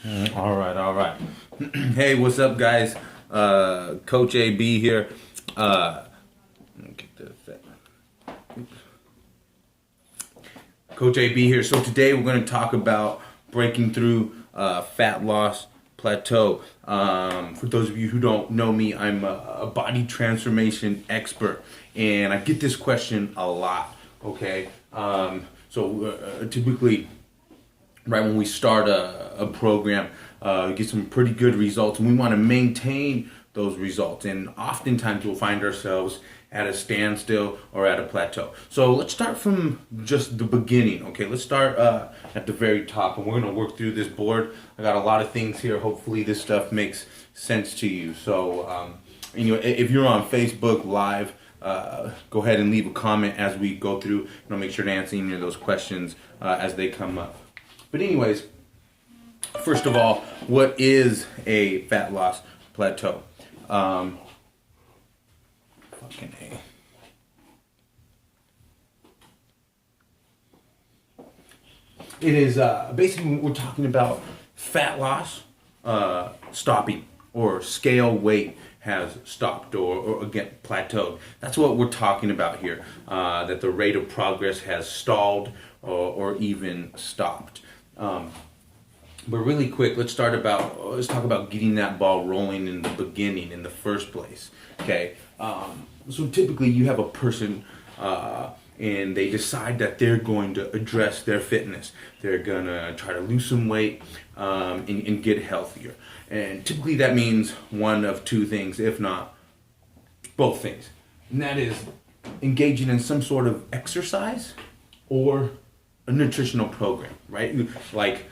All right, all right. Hey, what's up, guys? Coach AB here. Let me get this. Coach AB here. So today we're going to talk about breaking through fat loss plateau. For those of you who don't know me, I'm a body transformation expert, and I get this question a lot. Okay, typically, right when we start a program, get some pretty good results, and we want to maintain those results. And oftentimes we'll find ourselves at a standstill or at a plateau. So let's start from just the beginning. Okay, let's start at the very top, and we're going to work through this board. I got a lot of things here. Hopefully this stuff makes sense to you. So if you're on Facebook Live, go ahead and leave a comment as we go through, and I'll make sure to answer any of those questions as they come up. But anyways, first of all, what is a fat loss plateau? Fucking A. It is basically we're talking about fat loss stopping, or scale weight has stopped, or again plateaued. That's what we're talking about here. That the rate of progress has stalled or even stopped. But really quick, let's talk about getting that ball rolling in the beginning, in the first place. Okay, so typically you have a person, and they decide that they're going to address their fitness. They're gonna try to lose some weight, and get healthier. And typically that means one of two things, if not both things, and that is engaging in some sort of exercise or a nutritional program, right? Like,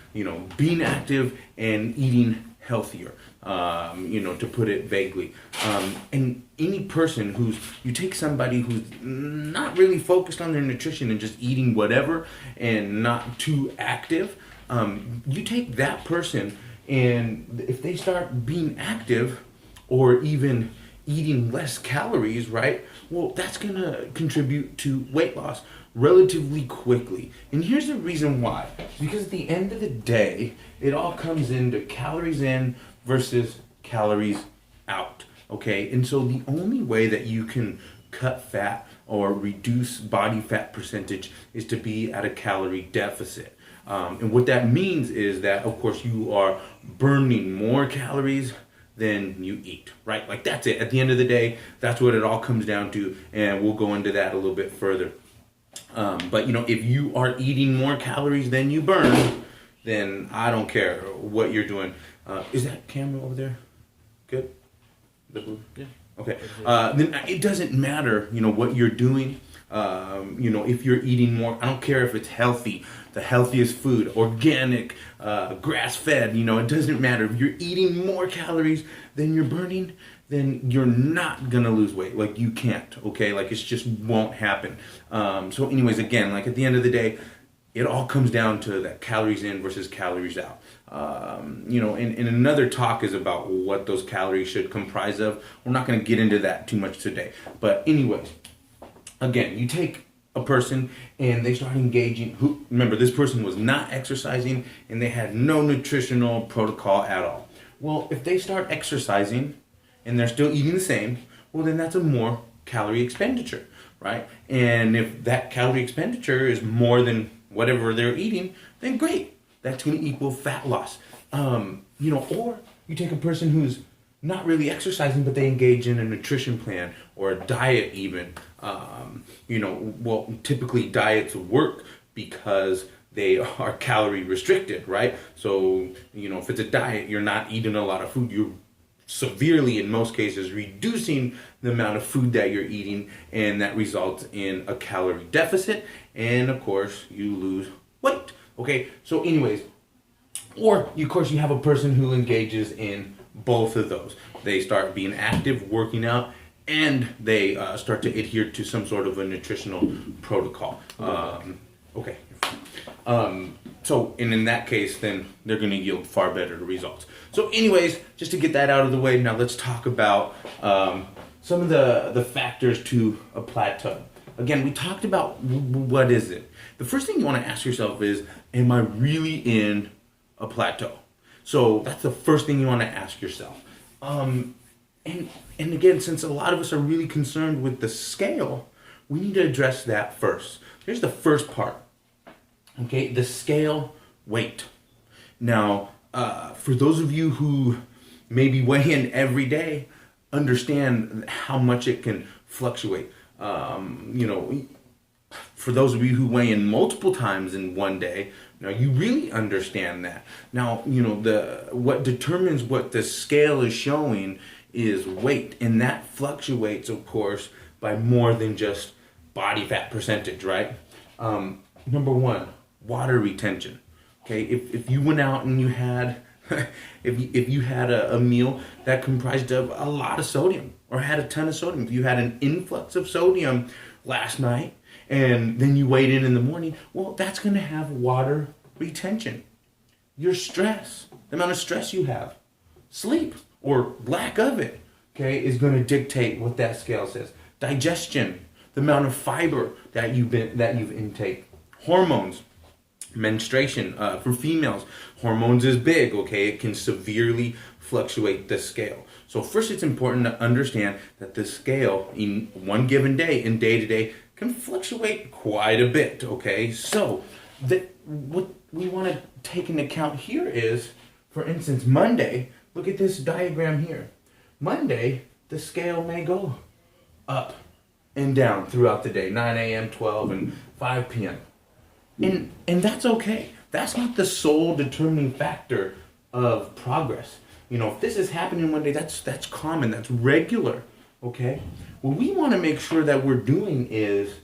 being active and eating healthier, to put it vaguely. And any person you take somebody who's not really focused on their nutrition and just eating whatever and not too active, you take that person, and if they start being active or even eating less calories, right? Well, that's gonna contribute to weight loss relatively quickly. And here's the reason why. Because at the end of the day, it all comes into calories in versus calories out. Okay? And so the only way that you can cut fat or reduce body fat percentage is to be at a calorie deficit. And what that means is that, of course, you are burning more calories than you eat, right? Like, that's it. At the end of the day, that's what it all comes down to, and we'll go into that a little bit further. But if you are eating more calories than you burn, then I don't care what you're doing. Is that camera over there good? Yeah. Okay. Then it doesn't matter, what you're doing. If you're eating more, I don't care if it's healthy, the healthiest food, organic, grass-fed, it doesn't matter. If you're eating more calories than you're burning, then you're not gonna lose weight. Like, you can't, okay? Like, it just won't happen. So anyways, again, like, at the end of the day, it all comes down to that calories in versus calories out. And another talk is about what those calories should comprise of. We're not gonna get into that too much today. But anyways, again, you take a person and they start engaging. Remember, this person was not exercising and they had no nutritional protocol at all. Well, if they start exercising and they're still eating the same, well, then that's a more calorie expenditure, right? And if that calorie expenditure is more than whatever they're eating, then great. That's going to equal fat loss. Or you take a person who's not really exercising, but they engage in a nutrition plan or a diet even. Typically diets work because they are calorie restricted, right? So, if it's a diet, you're not eating a lot of food. You're severely, in most cases, reducing the amount of food that you're eating, and that results in a calorie deficit, and of course, you lose weight. Okay, so anyways, or of course, you have a person who engages in both of those. They start being active, working out, and they start to adhere to some sort of a nutritional protocol. Okay. And in that case, then they're going to yield far better results. So anyways, just to get that out of the way, now let's talk about some of the factors to a plateau. Again, we talked about what is it. The first thing you want to ask yourself is, am I really in a plateau? So that's the first thing you want to ask yourself. And again, since a lot of us are really concerned with the scale, we need to address that first. Here's the first part. Okay, the scale weight. Now, for those of you who maybe weigh in every day, understand how much it can fluctuate. For those of you who weigh in multiple times in one day, now you really understand that. Now, what determines what the scale is showing is weight, and that fluctuates, of course, by more than just body fat percentage, right? Number one, water retention. Okay, if you went out and you had if you had a meal that comprised of a lot of sodium or had a ton of sodium, if you had an influx of sodium last night and then you weighed in the morning, well, that's going to have water retention. Your stress, the amount of stress you have, sleep or lack of it, okay, is going to dictate what that scale says. Digestion, the amount of fiber that you've intake, hormones. Menstruation, for females, hormones is big, okay? It can severely fluctuate the scale. So first it's important to understand that the scale in one given day, in day to day, can fluctuate quite a bit, okay? So what we want to take into account here is, for instance, Monday, look at this diagram here. Monday, the scale may go up and down throughout the day, 9 a.m., 12, and 5 p.m. And that's okay. That's not the sole determining factor of progress. If this is happening one day, that's common, that's regular, okay? What we want to make sure that we're doing is,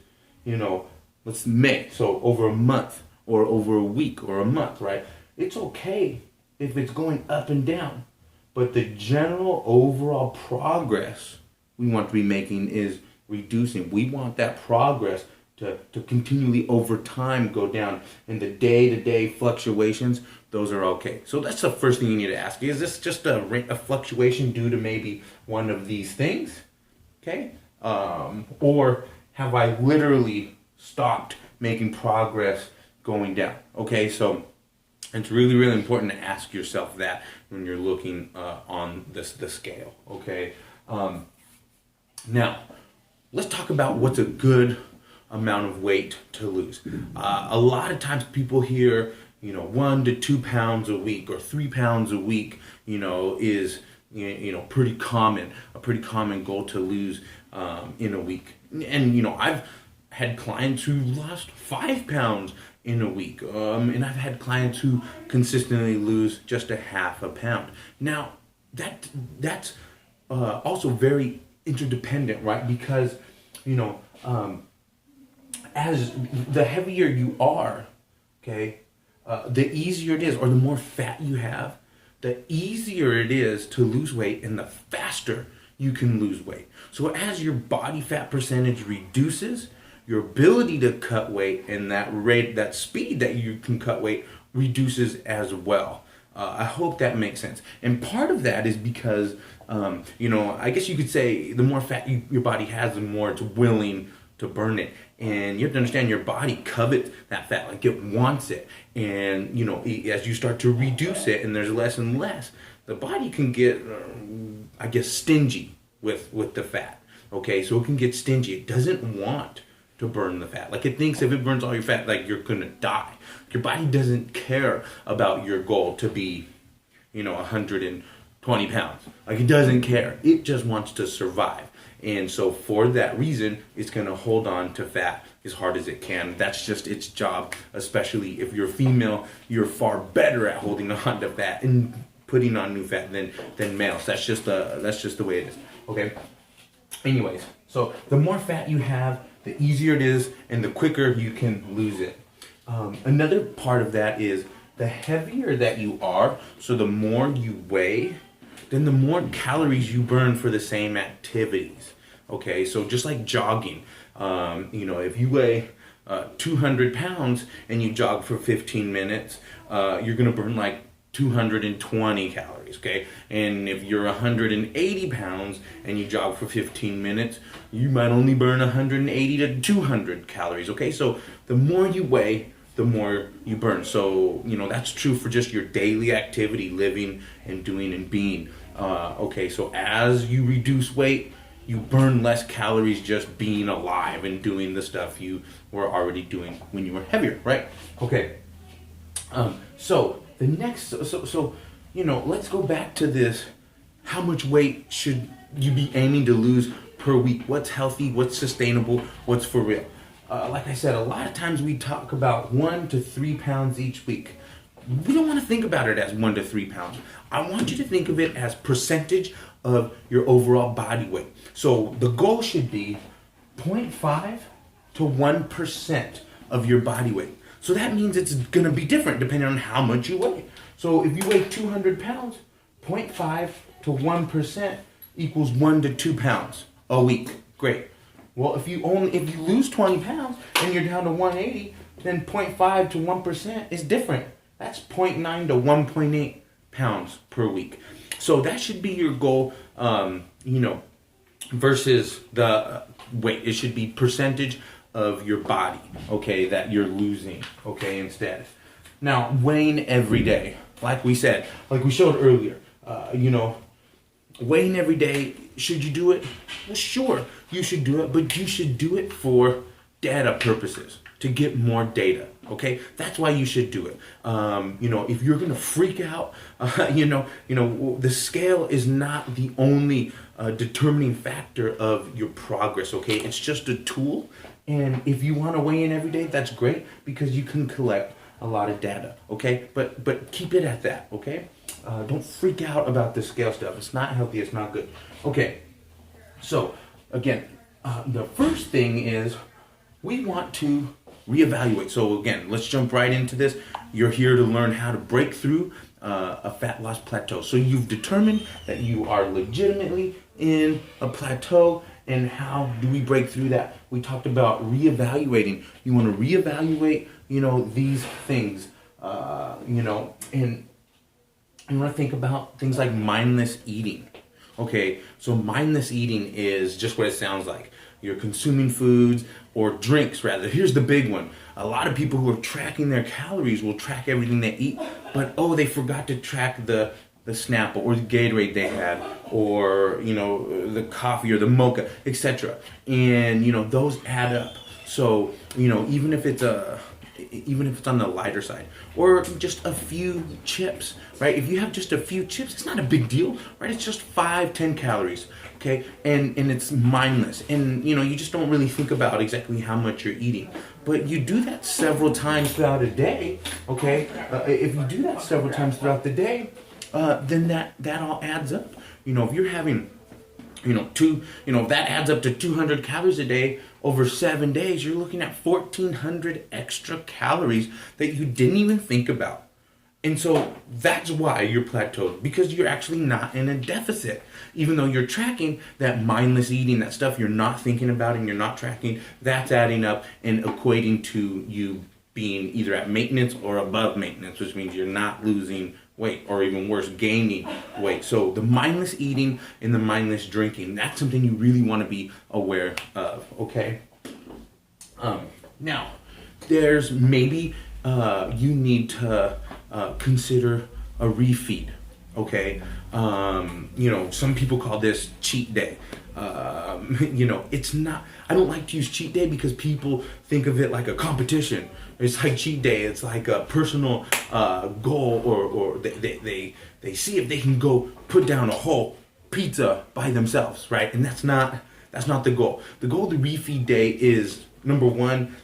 let's make, so over a month or over a week or a month, right? It's okay if it's going up and down, but the general overall progress we want to be making is reducing. We want that progress to continually over time go down, and the day-to-day fluctuations, those are okay. So that's the first thing you need to ask. Is this just a fluctuation due to maybe one of these things? Okay? Or have I literally stopped making progress going down? Okay, so it's really, really important to ask yourself that when you're looking on the scale. Okay? Now, let's talk about what's a good amount of weight to lose. A lot of times people hear, 1 to 2 pounds a week or 3 pounds a week, is pretty common, a pretty common goal to lose in a week. And I've had clients who lost 5 pounds in a week, and I've had clients who consistently lose just a half a pound. Now that's also very interdependent, right? Because as the heavier you are, okay, the easier it is, or the more fat you have, the easier it is to lose weight and the faster you can lose weight. So as your body fat percentage reduces, your ability to cut weight and that speed that you can cut weight reduces as well. I hope that makes sense. And part of that is because, I guess you could say the more fat your body has, the more it's willing to burn it. And you have to understand your body covets that fat, like it wants it. And, as you start to reduce it and there's less and less, the body can get, stingy with the fat. Okay, so it can get stingy. It doesn't want to burn the fat. Like it thinks if it burns all your fat, like you're gonna die. Your body doesn't care about your goal to be, 120 pounds. Like it doesn't care. It just wants to survive. And so for that reason, it's going to hold on to fat as hard as it can. That's just its job, especially if you're female, you're far better at holding on to fat and putting on new fat than males. That's just the way it is. Okay? Anyways, so the more fat you have, the easier it is and the quicker you can lose it. Another part of that is the heavier that you are, so the more you weigh, then the more calories you burn for the same activities. Okay, so just like jogging, if you weigh 200 pounds and you jog for 15 minutes, you're going to burn like 220 calories, okay? And if you're 180 pounds and you jog for 15 minutes, you might only burn 180 to 200 calories, okay? So the more you weigh, the more you burn. So, that's true for just your daily activity, living and doing and being. Okay, so as you reduce weight, you burn less calories just being alive and doing the stuff you were already doing when you were heavier, right? Okay. So the next, let's go back to this. How much weight should you be aiming to lose per week? What's healthy? What's sustainable? What's for real? Like I said, a lot of times we talk about 1 to 3 pounds each week. We don't want to think about it as 1 to 3 pounds. I want you to think of it as percentage of your overall body weight. So the goal should be 0.5 to 1% of your body weight. So that means it's going to be different depending on how much you weigh. So if you weigh 200 pounds, 0.5 to 1% equals 1 to 2 pounds a week. Great. Well, if you lose 20 pounds and you're down to 180, then 0.5 to 1% is different. That's 0.9 to 1.8 pounds per week. So that should be your goal, versus the weight. It should be percentage of your body, okay, that you're losing, okay, instead. Now, weighing every day, like we said, like we showed earlier, weighing every day, should you do it? Well, sure, you should do it, but you should do it for data purposes, to get more data, okay? That's why you should do it. If you're gonna freak out, the scale is not the only determining factor of your progress, okay? It's just a tool, and if you wanna weigh in every day, that's great, because you can collect a lot of data, okay? But keep it at that, okay? Don't freak out about the scale stuff. It's not healthy, it's not good. Okay, so again, the first thing is we want to reevaluate. So again, let's jump right into this. You're here to learn how to break through a fat loss plateau. So you've determined that you are legitimately in a plateau, and how do we break through that? We talked about reevaluating. You want to reevaluate, these things, and you want to think about things like mindless eating. Okay, so mindless eating is just what it sounds like. You're consuming foods or drinks, rather. Here's the big one. A lot of people who are tracking their calories will track everything they eat, but they forgot to track the Snapple or the Gatorade they had, or the coffee or the mocha, etc. And those add up. So even if it's on the lighter side, or just a few chips, right? If you have just a few chips, it's not a big deal, right? It's just 5-10 calories, okay? And it's mindless, and you just don't really think about exactly how much you're eating. But you do that several times throughout a day, okay? If you do that several times throughout the day, then that all adds up. If you're having if that adds up to 200 calories a day over 7 days, you're looking at 1,400 extra calories that you didn't even think about. And so that's why you're plateaued, because you're actually not in a deficit. Even though you're tracking that mindless eating, that stuff you're not thinking about and you're not tracking, that's adding up and equating to you being either at maintenance or above maintenance, which means you're not losing weight, or even worse, gaining weight. So the mindless eating and the mindless drinking, that's something you really want to be aware of, okay? Now, there's maybe you need to consider a refeed, okay? Some people call this cheat day. It's not, I don't like to use cheat day because people think of it like a competition. It's like cheat day. It's like a personal goal, or they see if they can go put down a whole pizza by themselves, right? And that's not the goal. The goal of the refeed day is, number one,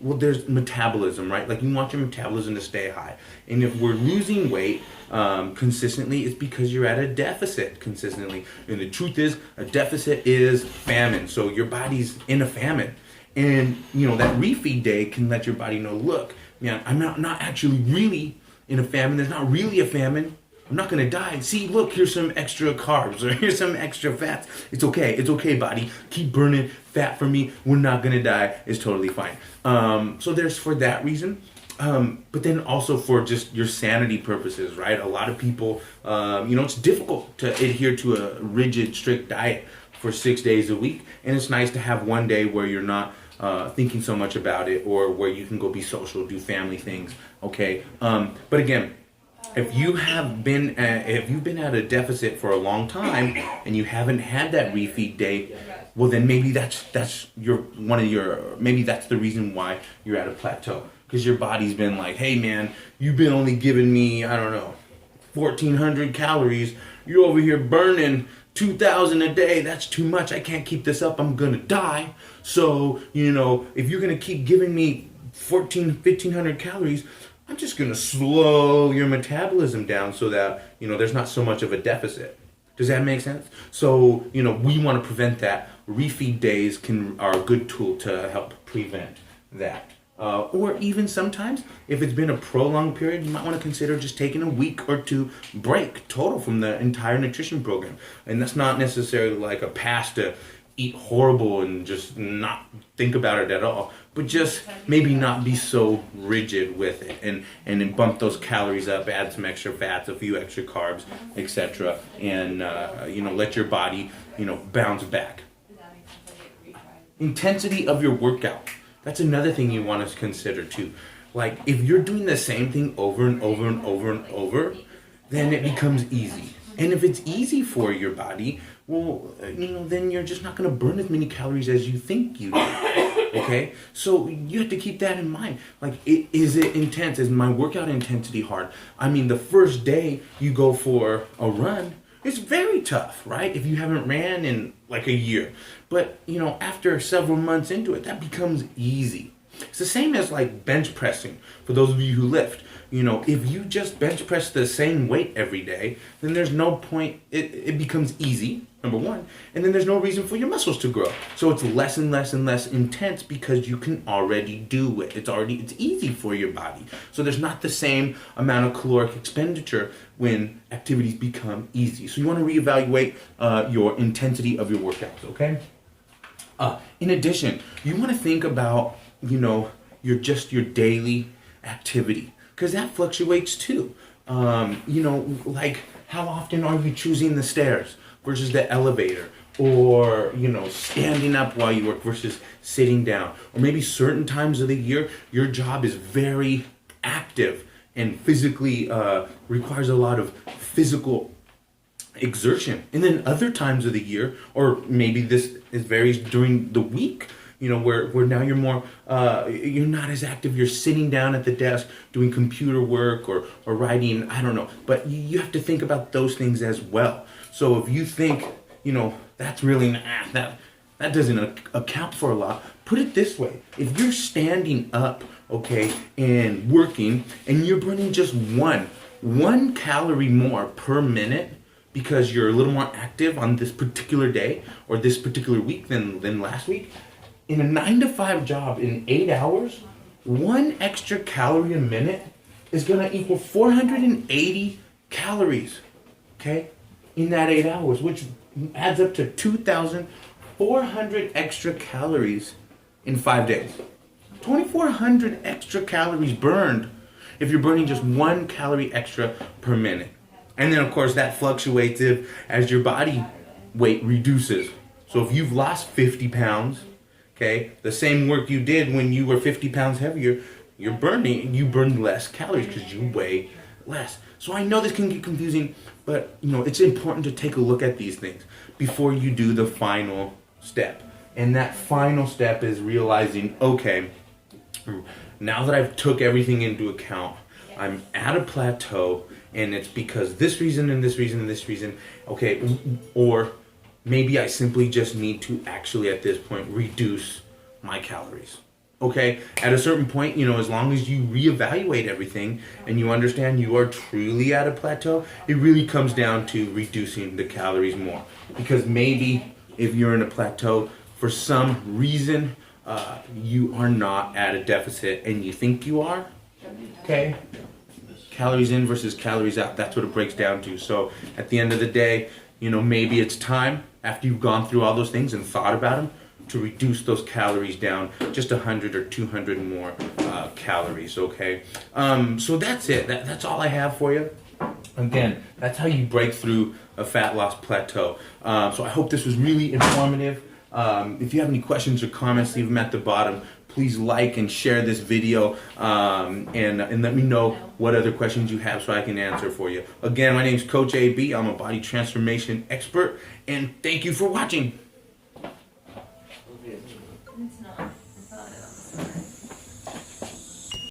there's metabolism, right? Like, you want your metabolism to stay high. And if we're losing weight consistently, it's because you're at a deficit consistently. And the truth is, a deficit is famine. So your body's in a famine. And, that refeed day can let your body know, look, man, I'm not actually really in a famine. There's not really a famine. I'm not going to die. See, look, here's some extra carbs, or here's some extra fats. It's okay. It's okay, body. Keep burning fat for me. We're not going to die. It's totally fine. So there's for that reason. But then also for just your sanity purposes, right? A lot of people, it's difficult to adhere to a rigid, strict diet for 6 days a week. And it's nice to have one day where you're not thinking so much about it, or where you can go be social, do family things. Okay, but again, if you've been at a deficit for a long time and you haven't had that refeed day, well then maybe that's maybe that's the reason why you're at a plateau, because your body's been like, hey man, you've been only giving me, I don't know, 1,400 calories. You're over here burning 2,000 a day. That's too much. I can't keep this up. I'm gonna die. So if you're gonna keep giving me 1,500 calories, I'm just gonna slow your metabolism down so that there's not so much of a deficit. Does that make sense? So we want to prevent that. Refeed days are a good tool to help prevent that. Or even sometimes, if it's been a prolonged period, you might want to consider just taking a week or two break total from the entire nutrition program. And that's not necessarily like a pass to eat horrible and just not think about it at all, but just maybe not be so rigid with it, and then bump those calories up, add some extra fats, a few extra carbs, etc., and let your body bounce back. Intensity of your workout. That's another thing you want to consider too. Like, if you're doing the same thing over and over and over and over, then it becomes easy. And if it's easy for your body, well, then you're just not going to burn as many calories as you think you do. Okay? So you have to keep that in mind. Like, is it intense? Is my workout intensity hard? I mean, the first day you go for a run, it's very tough, right? If you haven't ran in like a year. But, after several months into it, that becomes easy. It's the same as like bench pressing for those of you who lift. If you just bench press the same weight every day, then there's no point. It becomes easy, number one, and then there's no reason for your muscles to grow. So it's less and less and less intense because you can already do it. It's easy for your body. So there's not the same amount of caloric expenditure when activities become easy. So you want to reevaluate your intensity of your workouts, okay? In addition, you want to think about, your daily activity, because that fluctuates too. Like, how often are you choosing the stairs versus the elevator, or standing up while you work versus sitting down, or maybe certain times of the year your job is very active and physically requires a lot of physical exertion, and then other times of the year, or maybe this varies during the week, where now you're more you're not as active, you're sitting down at the desk doing computer work or writing, I don't know, but you have to think about those things as well. So if you think that's really that doesn't account for a lot, put it this way: if you're standing up, okay, and working, and you're burning just one calorie more per minute because you're a little more active on this particular day or this particular week than last week, in a 9-to-5 job in 8 hours, 1 extra calorie a minute is going to equal 480 calories, okay, in that 8 hours, which adds up to 2,400 extra calories in 5 days. 2,400 extra calories burned if you're burning just 1 calorie extra per minute. And then, of course, that fluctuates as your body weight reduces. So if you've lost 50 pounds, okay, the same work you did when you were 50 pounds heavier, you burn less calories because you weigh less. So I know this can get confusing, but it's important to take a look at these things before you do the final step. And that final step is realizing, okay, now that I've took everything into account, I'm at a plateau, and it's because this reason and this reason and this reason, okay, or maybe I simply just need to actually at this point reduce my calories. Okay, at a certain point, as long as you reevaluate everything and you understand you are truly at a plateau, it really comes down to reducing the calories more. Because maybe if you're in a plateau, for some reason, you are not at a deficit and you think you are, okay? Calories in versus calories out, that's what it breaks down to. So at the end of the day, maybe it's time, after you've gone through all those things and thought about them, to reduce those calories down just 100 or 200 more calories, okay? So that's it. That's all I have for you. Again, that's how you break through a fat loss plateau. So I hope this was really informative. If you have any questions or comments, leave them at the bottom. Please like and share this video, and let me know what other questions you have so I can answer for you. Again, my name is Coach AB. I'm a body transformation expert, and thank you for watching. It's not. I thought it was.